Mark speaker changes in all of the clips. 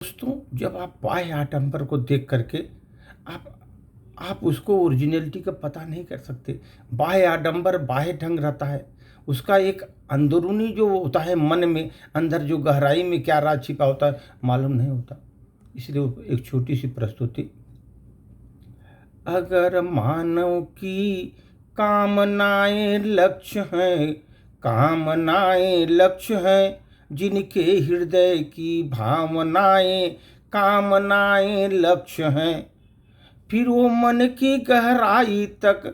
Speaker 1: दोस्तों, जब आप बाह्य आडंबर को देख करके आप आप उसको ओरिजिनलिटी का पता नहीं कर सकते। बाह्य आडंबर बाह्य ढंग रहता है, उसका एक अंदरूनी जो होता है मन में, अंदर जो गहराई में क्या राज छिपा होता है मालूम नहीं होता। इसलिए वो एक छोटी सी प्रस्तुति। अगर मानव की कामनाएं लक्ष्य हैं, कामनाएं लक्ष्य हैं, जिनके हृदय की भावनाएं कामनाएं लक्ष्य हैं, फिर वो मन की गहराई तक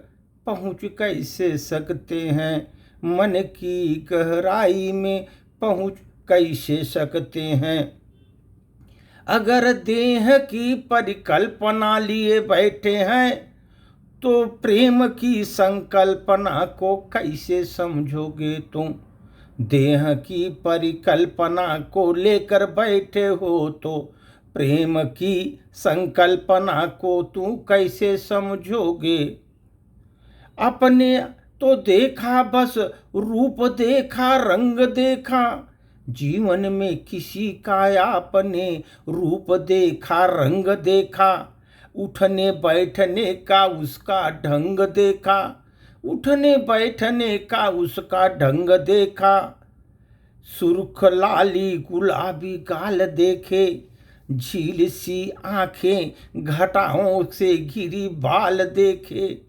Speaker 1: पहुँच कैसे सकते हैं, मन की गहराई में पहुँच कैसे सकते हैं। अगर देह की परिकल्पना लिए बैठे हैं तो प्रेम की संकल्पना को कैसे समझोगे तुम। देह की परिकल्पना को लेकर बैठे हो तो प्रेम की संकल्पना को तू कैसे समझोगे। अपने तो देखा बस रूप देखा रंग देखा, जीवन में किसी का आपने रूप देखा रंग देखा, उठने बैठने का उसका ढंग देखा, उठने बैठने का उसका ढंग देखा। सुर्ख लाली गुलाबी गाल देखे, झील सी आंखें घटाओं से घिरी बाल देखे,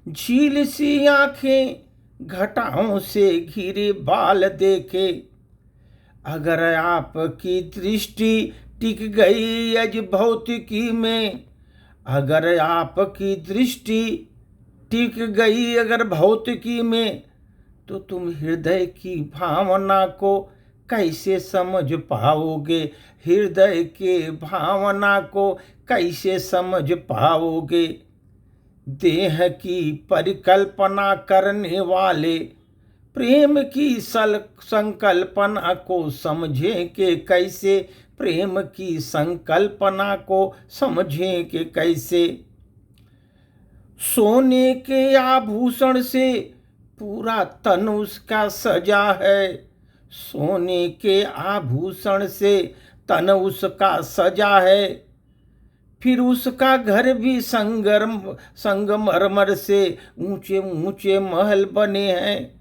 Speaker 1: झील सी आंखें घटाओं से घिरे बाल देखे। अगर आपकी दृष्टि टिक गई अज भौतिकी में, अगर आपकी दृष्टि टिक गई अगर भौतिकी में, तो तुम हृदय की भावना को कैसे समझ पाओगे, हृदय के भावना को कैसे समझ पाओगे। देह की परिकल्पना करने वाले प्रेम की संकल्पना को समझें कि कैसे, प्रेम की संकल्पना को समझें कि कैसे। सोने के आभूषण से पूरा तन उसका सजा है, सोने के आभूषण से तन उसका सजा है, फिर उसका घर भी संगमरमर से ऊंचे ऊंचे महल बने हैं।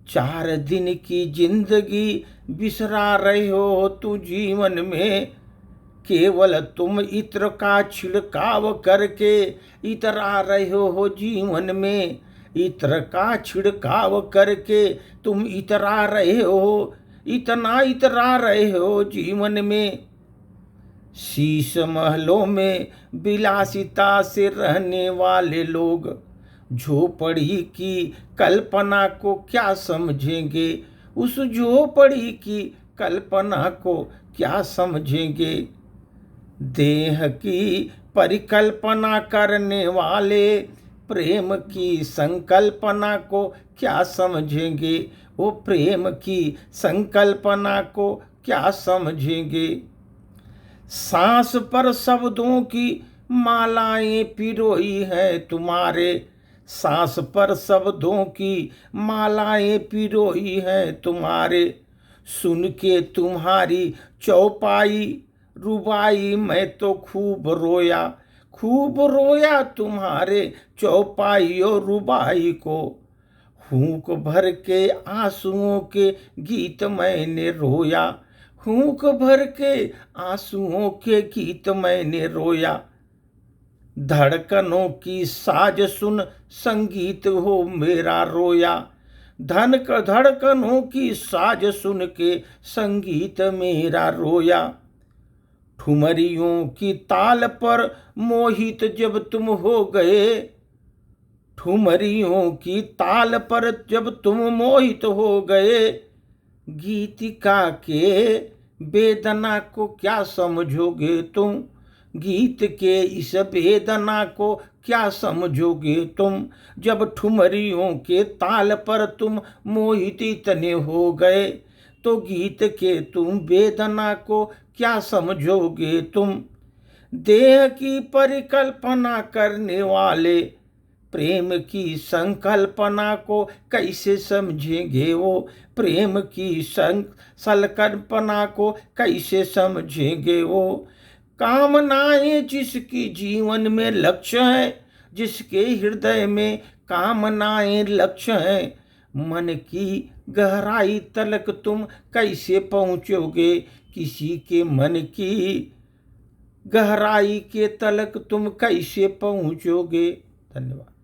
Speaker 1: 4 दिन की जिंदगी बिसरा रहे हो तू जीवन में, केवल तुम इत्र का छिड़काव करके इतरा रहे हो जीवन में, इत्र का छिड़काव करके तुम इतरा रहे हो, इतना इतरा रहे हो जीवन में। शीश महलों में विलासिता से रहने वाले लोग झोपड़ी की कल्पना को क्या समझेंगे, उस झोपड़ी की कल्पना को क्या समझेंगे। देह की परिकल्पना करने वाले प्रेम की संकल्पना को क्या समझेंगे, वो प्रेम की संकल्पना को क्या समझेंगे। सांस पर शब्दों की मालाएं पिरोई है तुम्हारे, सांस पर शब्दों की मालाएं पिरोई है तुम्हारे। सुन के तुम्हारी चौपाई रुबाई मैं तो खूब रोया, खूब रोया तुम्हारे चौपाई और रुबाई को। फूंक भर के आंसुओं के गीत मैंने रोया, फूंक भर के आंसुओं के गीत मैंने रोया। धड़कनों की साज सुन संगीत हो मेरा रोया, धड़कनों की साज सुन के संगीत मेरा रोया। ठुमरियों की ताल पर मोहित जब तुम हो गए, ठुमरियों की ताल पर जब तुम मोहित हो गए, गीतिका के वेदना को क्या समझोगे तुम, गीत के इस वेदना को क्या समझोगे तुम। जब ठुमरियों के ताल पर तुम मोहित इतने हो गए, तो गीत के तुम वेदना को क्या समझोगे तुम। देह की परिकल्पना करने वाले प्रेम की संकल्पना को कैसे समझेंगे वो, प्रेम की संकल्पना को कैसे समझेंगे वो। कामनाएं जिसकी जीवन में लक्ष्य है, जिसके हृदय में कामनाएं लक्ष्य है, मन की गहराई तलक तुम कैसे पहुंचोगे, किसी के मन की गहराई के तलक तुम कैसे पहुंचोगे। धन्यवाद।